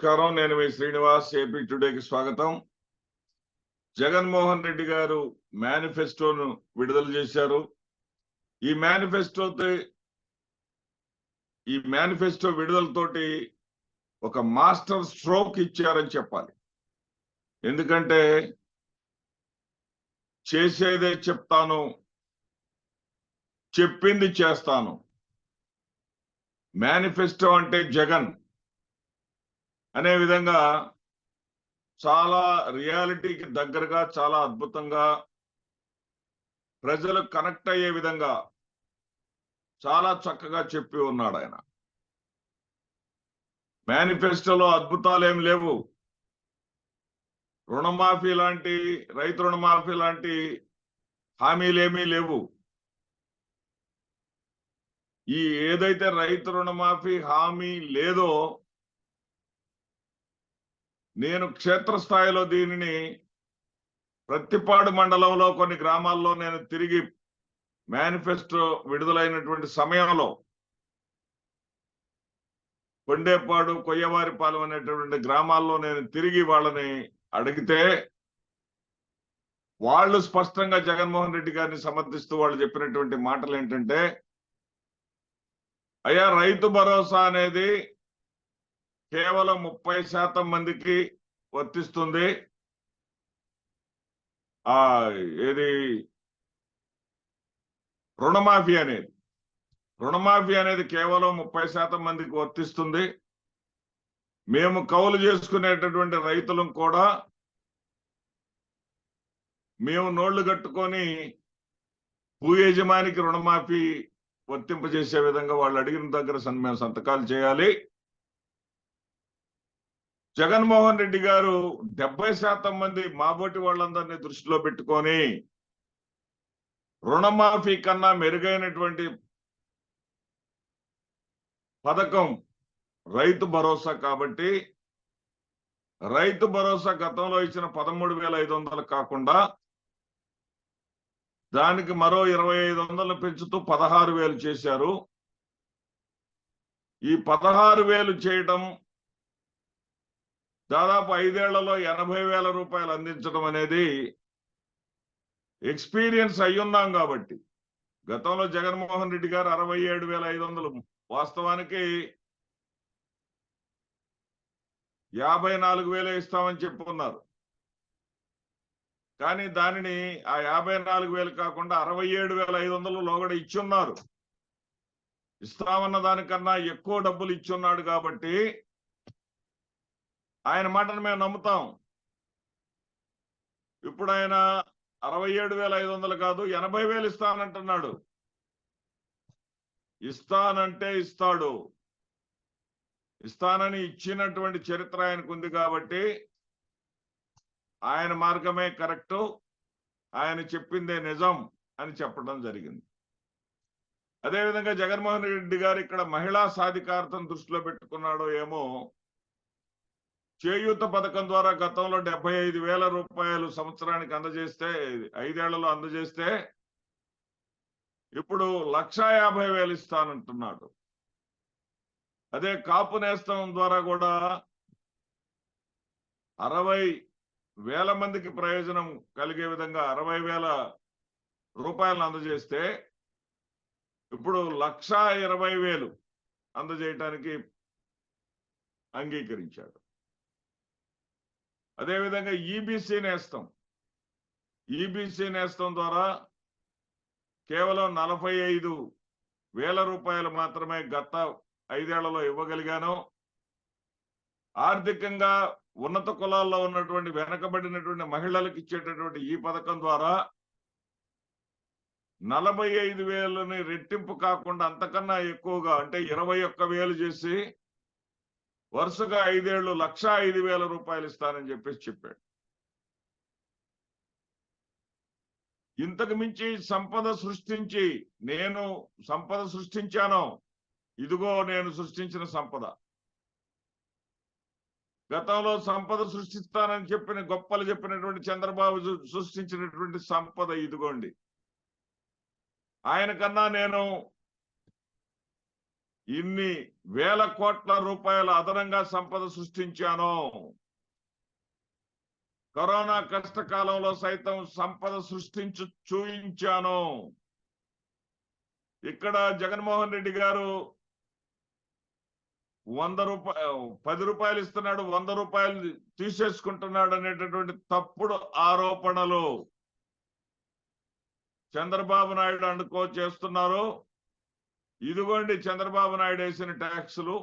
నమస్కారం. నేను మీ శ్రీనివాస్. ఏపీ టుడేకి స్వాగతం. జగన్మోహన్ రెడ్డి గారు మేనిఫెస్టోను విడుదల చేశారు. ఈ మేనిఫెస్టో విడుదలతోటి ఒక మాస్టర్ స్ట్రోక్ ఇచ్చారని చెప్పాలి. ఎందుకంటే చేసేదే చెప్తాను, చెప్పింది చేస్తాను. మేనిఫెస్టో అంటే జగన్ అనే విధంగా చాలా రియాలిటీకి దగ్గరగా, చాలా అద్భుతంగా ప్రజలకు కనెక్ట్ అయ్యే విధంగా చాలా చక్కగా చెప్పి ఉన్నాడు ఆయన. మేనిఫెస్టోలో అద్భుతాలు ఏం లేవు. రుణమాఫీ లాంటి, రైతు రుణమాఫీ లాంటి హామీలేమీ లేవు. ఈ ఏదైతే రైతు రుణమాఫీ హామీ లేదో, నేను క్షేత్రస్థాయిలో దీనిని ప్రత్తిపాడు మండలంలో కొన్ని గ్రామాల్లో నేను తిరిగి మేనిఫెస్టో విడుదలైనటువంటి సమయంలో కొండేపాడు, కొయ్యవారిపాలెం అనేటువంటి గ్రామాల్లో నేను తిరిగి వాళ్ళని అడిగితే వాళ్ళు స్పష్టంగా జగన్మోహన్ రెడ్డి గారిని సమర్థిస్తూ వాళ్ళు చెప్పినటువంటి మాటలు ఏంటంటే, అయ్యా రైతు భరోసా అనేది కేవలం 30% మందికి వర్తిస్తుంది. ఏది రుణమాఫీ అనేది కేవలం 30% మందికి వర్తిస్తుంది. మేము కౌలు చేసుకునేటటువంటి రైతులం కూడా మేము నోళ్లు కట్టుకొని భూ యజమానికి రుణమాఫీ వర్తింపజేసే విధంగా వాళ్ళు అడిగిన దగ్గర మేము సంతకాలు చేయాలి. జగన్మోహన్ రెడ్డి గారు 70% మంది మాబోటి వాళ్ళందరినీ దృష్టిలో పెట్టుకొని రుణమాఫీ కన్నా మెరుగైనటువంటి పథకం రైతు భరోసా. కాబట్టి రైతు భరోసా గతంలో ఇచ్చిన 13,500 కాకుండా దానికి మరో 2,500 పెంచుతూ 16,000 చేశారు. ఈ 16,000 చేయడం దాదాపు 5 ఏళ్లలో 80,000 రూపాయలు అందించడం అనేది ఎక్స్పీరియన్స్ అయ్యున్నాం. కాబట్టి గతంలో జగన్మోహన్ రెడ్డి గారు 67,500, వాస్తవానికి 54,000 ఇస్తామని చెప్పుకున్నారు. కానీ దానిని ఆ 54,000 కాకుండా 67,500 లోగడ ఇచ్చున్నారు. ఇస్తామన్న దానికన్నా ఎక్కువ డబ్బులు ఇచ్చున్నాడు. కాబట్టి ఆయన మాటను మేము నమ్ముతాం. ఇప్పుడు ఆయన 67,500 కాదు 80,000 ఇస్తానంటున్నాడు. ఇస్తానంటే ఇస్తాడు. ఇస్తానని ఇచ్చినటువంటి చరిత్ర ఆయనకు ఉంది. కాబట్టి ఆయన మార్గమే కరెక్టు, ఆయన చెప్పిందే నిజం అని చెప్పడం జరిగింది. అదేవిధంగా జగన్మోహన్ రెడ్డి గారు ఇక్కడ మహిళా సాధికారతను దృష్టిలో పెట్టుకున్నాడో ఏమో, చేయూత పథకం ద్వారా గతంలో 75,000 రూపాయలు సంవత్సరానికి అందజేస్తే, 5 ఏళ్లలో అందజేస్తే ఇప్పుడు 1,50,000 ఇస్తానంటున్నాడు. అదే కాపు నేస్తం ద్వారా కూడా 60,000 మందికి ప్రయోజనం కలిగే విధంగా 60,000 రూపాయలను అందజేస్తే ఇప్పుడు 1,20,000 అందజేయటానికి అంగీకరించాడు. అదేవిధంగా ఈబీసీ నేస్తం ద్వారా కేవలం 45,000 రూపాయలు మాత్రమే గత 5 ఏళ్లలో ఇవ్వగలిగాను. ఆర్థికంగా ఉన్నత కులాల్లో ఉన్నటువంటి వెనకబడినటువంటి మహిళలకు ఇచ్చేటటువంటి ఈ పథకం ద్వారా 45,000ని రెట్టింపు కాకుండా అంతకన్నా ఎక్కువగా, అంటే 21,000 చేసి వరుసగా 5 ఏళ్లు 1,05,000 రూపాయలు ఇస్తానని చెప్పాడు. ఇంతకు మించి సంపద సృష్టించి, నేను సంపద సృష్టించాను, ఇదిగో నేను సృష్టించిన సంపద. గతంలో సంపద సృష్టిస్తానని గొప్పలు చెప్పినటువంటి చంద్రబాబు సృష్టించినటువంటి సంపద ఇదిగోండి. ఆయన కన్నా నేను ఇన్ని వేల కోట్ల రూపాయల అదనంగా సంపద సృష్టించాను. కరోనా కష్టకాలంలో సైతం సంపద సృష్టించి చూయించాను. ఇక్కడ జగన్మోహన్ రెడ్డి గారు 10 రూపాయలు ఇస్తున్నాడు, 100 రూపాయలు తీసేసుకుంటున్నాడు అనేటటువంటి తప్పుడు ఆరోపణలు చంద్రబాబు నాయుడు అనుకో చేస్తున్నారు. ఇదిగోండి చంద్రబాబు నాయుడు వేసిన ట్యాక్సులు,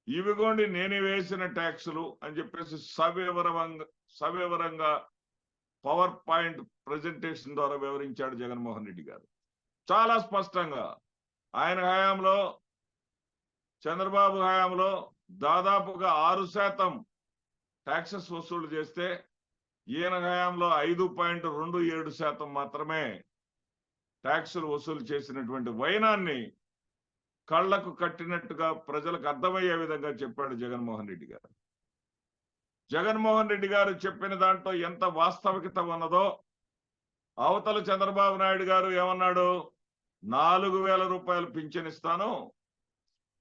ఇవిగోండి నేను వేసిన ట్యాక్సులు అని చెప్పేసి సవివరంగా పవర్ పాయింట్ ప్రెజెంటేషన్ ద్వారా వివరించాడు జగన్మోహన్ రెడ్డి గారు. చాలా స్పష్టంగా ఆయన హయాంలో, చంద్రబాబు హయాంలో దాదాపుగా 6% ట్యాక్సెస్ వసూలు చేస్తే ఈయన హయాంలో 5.27% మాత్రమే ట్యాక్సులు వసూలు చేసినటువంటి వైనాన్ని కళ్లకు కట్టినట్టుగా ప్రజలకు అర్థమయ్యే విధంగా చెప్పాడు జగన్మోహన్ రెడ్డి గారు. జగన్మోహన్ రెడ్డి గారు చెప్పిన దాంట్లో ఎంత వాస్తవికత ఉన్నదో, అవతల చంద్రబాబు నాయుడు గారు ఏమన్నాడు, 4,000 రూపాయలు పింఛన్ ఇస్తాను,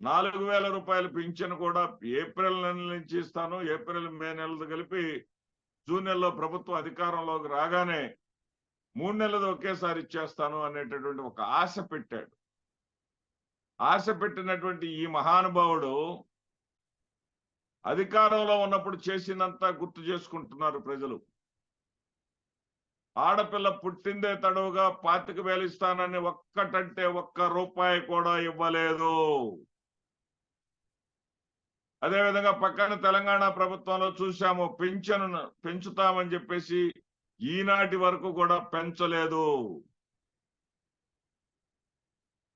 4,000 రూపాయలు పింఛన్ కూడా ఏప్రిల్ నెల నుంచి ఇస్తాను, ఏప్రిల్ మే నెలలు కలిపి జూన్ నెలలో ప్రభుత్వం అధికారంలోకి రాగానే 3 నెలలు ఒకేసారి ఇచ్చేస్తాను అనేటటువంటి ఒక ఆశ పెట్టాడు. ఆశ పెట్టినటువంటి ఈ మహానుభావుడు అధికారంలో ఉన్నప్పుడు చేసినంత గుర్తు చేసుకుంటున్నారు ప్రజలు. ఆడపిల్ల పుట్టిందే తడవుగా 25,000 ఇస్తానని ఒక్కటంటే ఒక్క రూపాయి కూడా ఇవ్వలేదు. అదేవిధంగా పక్కన తెలంగాణ ప్రభుత్వంలో చూశాము, పింఛను పెంచుతామని చెప్పేసి ఈనాటి వరకు కూడా పెంచలేదు.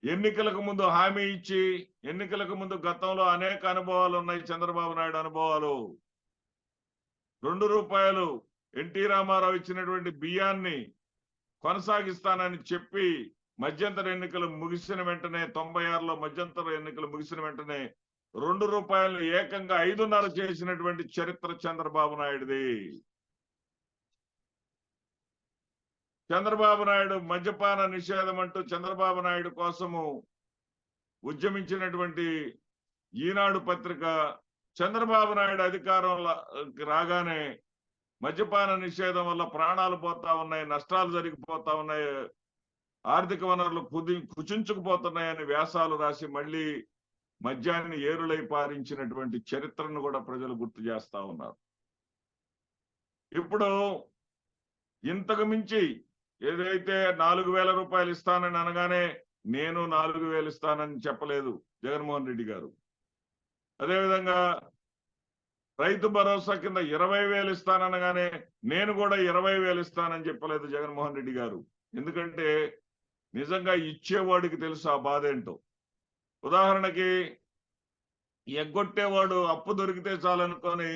ఎన్నికలకు ముందు హామీ ఇచ్చి, ఎన్నికలకు ముందు గతంలో అనేక అనుభవాలు ఉన్నాయి చంద్రబాబు నాయుడు అనుభవాలు. 2 రూపాయలు ఎన్టీ రామారావు ఇచ్చినటువంటి బియ్యాన్ని కొనసాగిస్తానని చెప్పి మధ్యంతర ఎన్నికలు ముగిసిన వెంటనే, 96లో మధ్యంతర ఎన్నికలు ముగిసిన వెంటనే 2 రూపాయలు ఏకంగా 5.5 చేసినటువంటి చరిత్ర చంద్రబాబు నాయుడుది. చంద్రబాబు నాయుడు మద్యపాన నిషేధం అంటూ చంద్రబాబు నాయుడు కోసము ఉద్యమించినటువంటి ఈనాడు పత్రిక చంద్రబాబు నాయుడు అధికారంలోకి రాగానే మద్యపాన నిషేధం వల్ల ప్రాణాలు పోతా ఉన్నాయి, నష్టాలు జరిగిపోతా ఉన్నాయి, ఆర్థిక వనరులు కుచించుకుపోతున్నాయని వ్యాసాలు రాసి మళ్ళీ మద్యాన్ని ఏరులై పారించినటువంటి చరిత్రను కూడా ప్రజలు గుర్తు చేస్తా ఉన్నారు. ఇప్పుడు ఇంతకు మించి ఏదైతే 4,000 రూపాయలు ఇస్తానని అనగానే నేను 4,000 ఇస్తానని చెప్పలేదు జగన్మోహన్ రెడ్డి గారు. అదేవిధంగా రైతు భరోసా కింద 20,000 ఇస్తాననగానే నేను కూడా 20,000 ఇస్తానని చెప్పలేదు జగన్మోహన్ రెడ్డి గారు. ఎందుకంటే నిజంగా ఇచ్చేవాడికి తెలుసు ఆ బాధ ఏంటో. ఉదాహరణకి ఎగ్గొట్టేవాడు అప్పు దొరికితే చాలనుకొని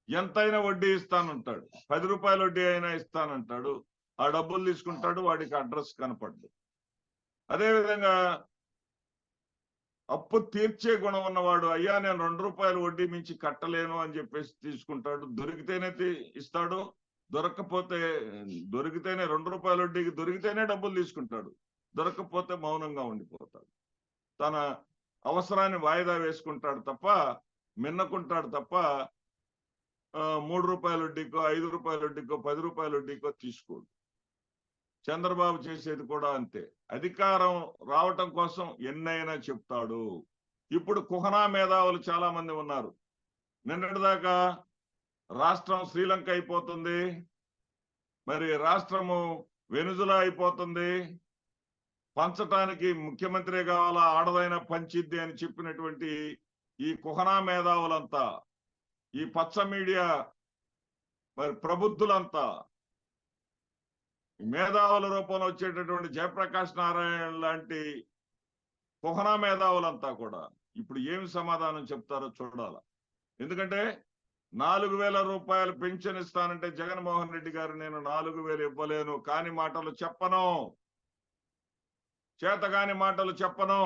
ఎంతైనా వడ్డీ ఇస్తానంటాడు, 10 రూపాయల వడ్డీ అయినా ఇస్తానంటాడు, ఆ డబ్బులు తీసుకుంటాడు, వాడికి అడ్రస్ కనపడదు. అదేవిధంగా అప్పు తీర్చే గుణం ఉన్నవాడు, అయ్యా నేను 2 రూపాయలు వడ్డీ మించి కట్టలేను అని చెప్పేసి తీసుకుంటాడు, దొరికితేనే ఇస్తాడు, దొరికితేనే 2 రూపాయల వడ్డీకి దొరికితేనే డబ్బులు తీసుకుంటాడు, దొరకకపోతే మౌనంగా ఉండిపోతాడు, తన అవసరాన్ని వాయిదా వేసుకుంటాడు తప్ప, మిన్నకుంటాడు తప్ప 3 రూపాయల వడ్డీకో, 5 రూపాయల వడ్డీకో, 10 రూపాయల వడ్డీకో తీసుకోడు. చంద్రబాబు చేసేది కూడా అంతే. అధికారం రావటం కోసం ఎన్నైనా చెప్తాడు. ఇప్పుడు కుహనా మేధావులు చాలా మంది ఉన్నారు. నిన్నటిదాకా రాష్ట్రం శ్రీలంక అయిపోతుంది, మరి రాష్ట్రము వెనుజులా అయిపోతుంది, పంచటానికి ముఖ్యమంత్రి కావాలా, ఆడదైన పంచిద్ది అని చెప్పినటువంటి ఈ కుహనా మేధావులంతా, ఈ పచ్చ మీడియా మరి ప్రబుద్ధులంతా, మేధావుల రూపంలో వచ్చేటటువంటి జయప్రకాష్ నారాయణ లాంటి కుహనా మేధావులంతా కూడా ఇప్పుడు ఏమి సమాధానం చెప్తారో చూడాల. ఎందుకంటే 4,000 రూపాయలు పెన్షన్ ఇస్తానంటే జగన్మోహన్ రెడ్డి గారు నేను 4,000 ఇవ్వలేను, కాని మాటలు చెప్పను, చేతగాని మాటలు చెప్పను,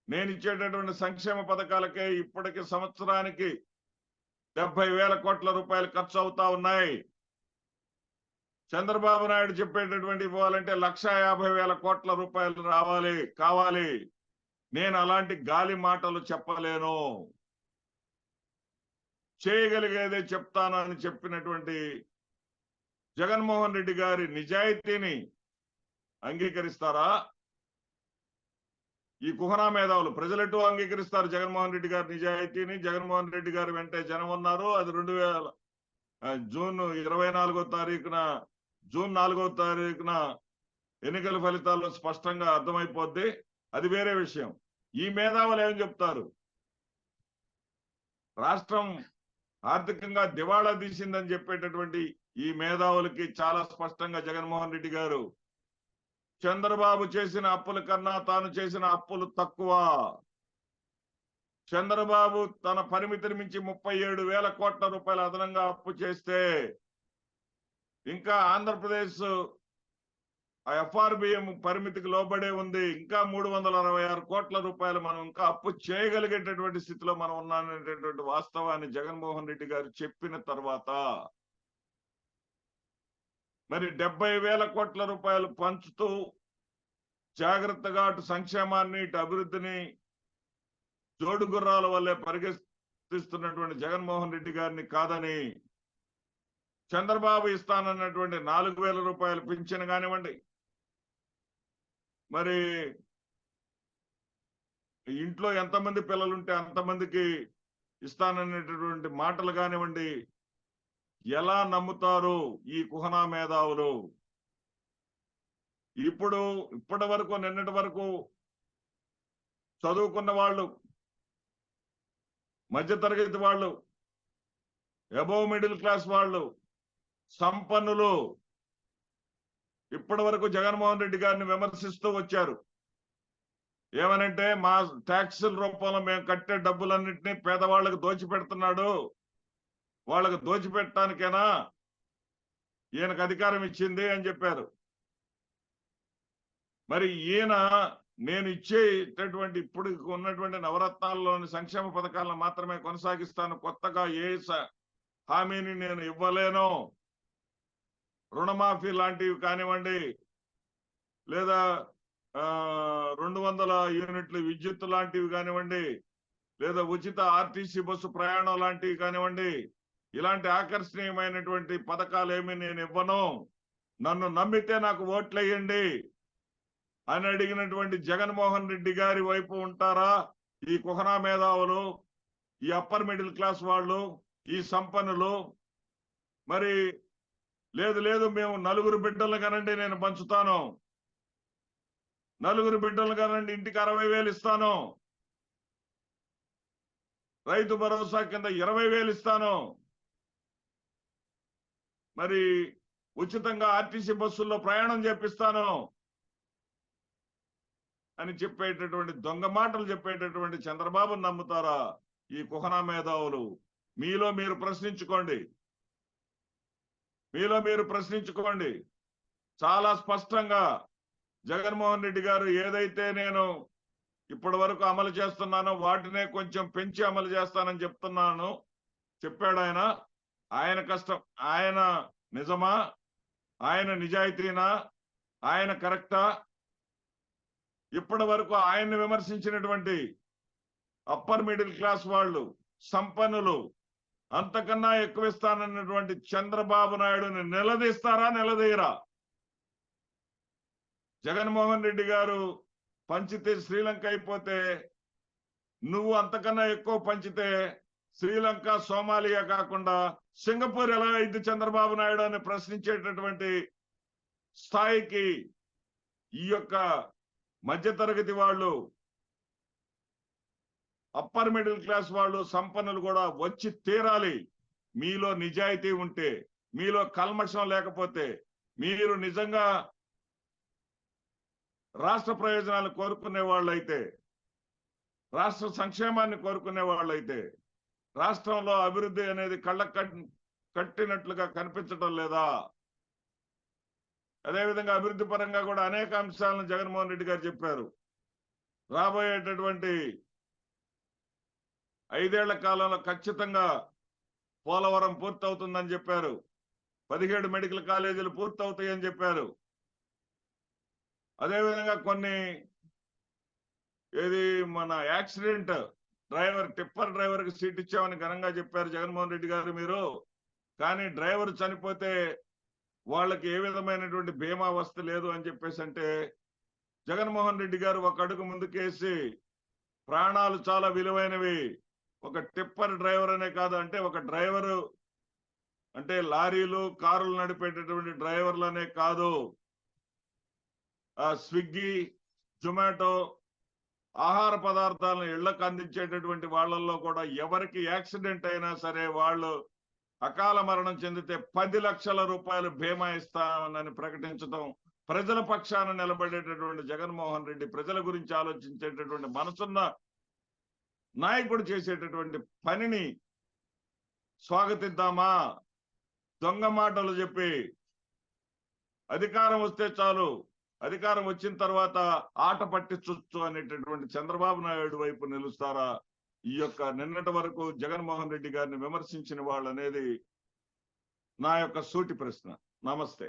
నేను ఇచ్చేటటువంటి సంక్షేమ పథకాలకే ఇప్పటికి సంవత్సరానికి 70,000 కోట్ల రూపాయలు ఖర్చు అవుతా ఉన్నాయి. చంద్రబాబు నాయుడు చెప్పేటటువంటి ఇవ్వాలంటే 1,50,000 కోట్ల రూపాయలు కావాలి. నేను అలాంటి గాలి మాటలు చెప్పలేను, చేయగలిగేదే చెప్తాను అని చెప్పినటువంటి జగన్మోహన్ రెడ్డి గారి నిజాయితీని అంగీకరిస్తారా ఈ కుహనా మేధావులు? ప్రజలెటు అంగీకరిస్తారు జగన్మోహన్ రెడ్డి గారి నిజాయితీని? జగన్మోహన్ రెడ్డి గారి వెంటే జనం ఉన్నారు. అది జూన్ 24వ తారీఖున జూన్ 4వ తారీఖున ఎన్నికల ఫలితాల్లో స్పష్టంగా అర్థమైపోద్ది. అది వేరే విషయం. ఈ మేధావులు ఏం చెప్తారు? రాష్ట్రం ఆర్థికంగా దివాళా తీసిందని చెప్పేటటువంటి ఈ మేధావులకి చాలా స్పష్టంగా జగన్మోహన్ రెడ్డి గారు చంద్రబాబు చేసిన అప్పుల కన్నా తాను చేసిన అప్పులు తక్కువ, చంద్రబాబు తన పరిమితిని మించి 37,000 కోట్ల రూపాయల అదనంగా అప్పు చేస్తే ఇంకా ఆంధ్రప్రదేశ్ FRBM పరిమితికి లోబడే ఉంది, ఇంకా 366 కోట్ల రూపాయలు మనం ఇంకా అప్పు చేయగలిగేటటువంటి స్థితిలో మనం ఉన్నామనేటటువంటి వాస్తవాన్ని జగన్మోహన్ రెడ్డి గారు చెప్పిన తర్వాత మరి 70,000 కోట్ల రూపాయలు పంచుతూ జాగ్రత్తగా అటు సంక్షేమాన్ని ఇటు అభివృద్ధిని జోడు గుర్రాల వల్లే పరిగెత్తిస్తున్నటువంటి జగన్మోహన్ రెడ్డి గారిని కాదని చంద్రబాబు ఇస్తానన్నటువంటి 4,000 రూపాయలు పింఛను కానివ్వండి, మరి ఇంట్లో ఎంతమంది పిల్లలుంటే అంతమందికి ఇస్తాననేటటువంటి మాటలు కానివ్వండి, ఎలా నమ్ముతారు ఈ కుహనా మేధావులు? ఇప్పటి వరకు నిన్నటి వరకు చదువుకున్న వాళ్ళు, మధ్యతరగతి వాళ్ళు, అబోవ్ మిడిల్ క్లాస్ వాళ్ళు, సంపన్నులు ఇప్పటి వరకు జగన్మోహన్ రెడ్డి గారిని విమర్శిస్తూ వచ్చారు. ఏమనంటే మా ట్యాక్సుల రూపంలో మేము కట్టే డబ్బులన్నింటినీ పేదవాళ్ళకు దోచిపెడుతున్నాడు, వాళ్ళకు దోచిపెట్టడానికేనా ఈయనకు అధికారం ఇచ్చింది అని చెప్పారు. మరి ఈయన నేను ఇచ్చేటటువంటి ఇప్పుడు ఉన్నటువంటి నవరత్నాల్లోని సంక్షేమ పథకాలను మాత్రమే కొనసాగిస్తాను, కొత్తగా ఏ హామీని నేను ఇవ్వలేను, రుణమాఫీ లాంటివి కానివ్వండి, లేదా 200 యూనిట్లు విద్యుత్ లాంటివి కానివ్వండి, లేదా ఉచిత ఆర్టీసీ బస్సు ప్రయాణం లాంటివి కానివ్వండి, ఇలాంటి ఆకర్షణీయమైనటువంటి పథకాలు ఏమి నేను ఇవ్వను, నన్ను నమ్మితే నాకు ఓట్లేయండి అని అడిగినటువంటి జగన్మోహన్ రెడ్డి గారి వైపు ఉంటారా ఈ కుహనా మేధావులు, ఈ అప్పర్ మిడిల్ క్లాస్ వాళ్ళు, ఈ సంపన్నులు? మరి లేదు మేము 4 బిడ్డలు కనండి నేను పంచుతాను, 4 బిడ్డలు కనండి ఇంటికి 60,000 ఇస్తాను, రైతు భరోసా కింద 20,000 ఇస్తాను, మరి ఉచితంగా ఆర్టీసీ బస్సుల్లో ప్రయాణం చేపిస్తాను అని చెప్పేటటువంటి దొంగ మాటలు చెప్పేటటువంటి చంద్రబాబును నమ్ముతారా ఈ కుహనా మేధావులు? మీలో మీరు ప్రశ్నించుకోండి. చాలా స్పష్టంగా జగన్మోహన్ రెడ్డి గారు ఏదైతే నేను ఇప్పటి వరకు అమలు చేస్తున్నానో వాటినే కొంచెం పెంచి అమలు చేస్తానని చెప్పాడు ఆయన. ఆయన కష్టం, ఆయన నిజమా, ఆయన నిజాయితీనా, ఆయన కరెక్టా? ఇప్పటి వరకు ఆయన్ని విమర్శించినటువంటి అప్పర్ మిడిల్ క్లాస్ వాళ్ళు, సంపన్నులు అంతకన్నా ఎక్కువ ఇస్తానన్నటువంటి చంద్రబాబు నాయుడుని నిలదీయరా? జగన్మోహన్ రెడ్డి గారు పంచితే శ్రీలంక అయిపోతే నువ్వు అంతకన్నా ఎక్కువ పంచితే శ్రీలంక, సోమాలియా కాకుండా సింగపూర్ ఎలా అయింది చంద్రబాబు నాయుడు అని ప్రశ్నించేటటువంటి స్థాయికి ఈ యొక్క మధ్యతరగతి వాళ్ళు, అప్పర్ మిడిల్ క్లాస్ వాళ్ళు, సంపన్నులు కూడా వచ్చి తీరాలి. మీలో నిజాయితీ ఉంటే, మీలో కల్మషం లేకపోతే, మీరు నిజంగా రాష్ట్ర ప్రయోజనాలు కోరుకునే వాళ్ళైతే, రాష్ట్ర సంక్షేమాన్ని కోరుకునే వాళ్ళైతే, రాష్ట్రంలో అభివృద్ధి అనేది కట్టినట్లుగా కనిపించడం లేదా? అదేవిధంగా అభివృద్ధి పరంగా కూడా అనేక అంశాలను జగన్మోహన్ రెడ్డి గారు చెప్పారు. రాబోయేటటువంటి 5 ఏళ్ల కాలంలో ఖచ్చితంగా పోలవరం పూర్తవుతుందని చెప్పారు, 17 మెడికల్ కాలేజీలు పూర్తవుతాయని చెప్పారు. అదేవిధంగా కొన్ని ఏది మన యాక్సిడెంట్ టిప్పర్ డ్రైవర్ కి సీట్ ఇచ్చామని ఘనంగా చెప్పారు జగన్మోహన్ రెడ్డి గారు మీరు. కానీ డ్రైవర్ చనిపోతే వాళ్ళకి ఏ విధమైనటువంటి బీమా వస్తు లేదు అని చెప్పేసి అంటే జగన్మోహన్ రెడ్డి గారు ఒక అడుగు ముందుకేసి ప్రాణాలు చాలా విలువైనవి, ఒక టిప్పర్ డ్రైవర్ అనే కాదు, అంటే ఒక డ్రైవరు అంటే లారీలు కారులు నడిపేటటువంటి డ్రైవర్లనే కాదు, స్విగ్గీ జొమాటో ఆహార పదార్థాలను ఇళ్లకు అందించేటటువంటి వాళ్ళల్లో కూడా ఎవరికి యాక్సిడెంట్ అయినా సరే వాళ్ళు అకాల మరణం చెందితే 10 లక్షల రూపాయలు బీమా ఇస్తామని ప్రకటించడం, ప్రజల పక్షాన నిలబడేటటువంటి జగన్మోహన్ రెడ్డి, ప్రజల గురించి ఆలోచించేటటువంటి మనసున్న నాయకుడు చేసేటటువంటి పనిని స్వాగతిద్దామా? దొంగ మాటలు చెప్పి అధికారం వస్తే చాలు, అధికారం వచ్చిన తర్వాత ఆట పట్టించొచ్చు అనేటటువంటి చంద్రబాబు నాయుడు వైపు నిలుస్తారా? ఈ యొక్క నిన్నటి వరకు జగన్మోహన్ రెడ్డి గారిని విమర్శించిన వాళ్ళు అనేది నా యొక్క సూటి ప్రశ్న. నమస్తే.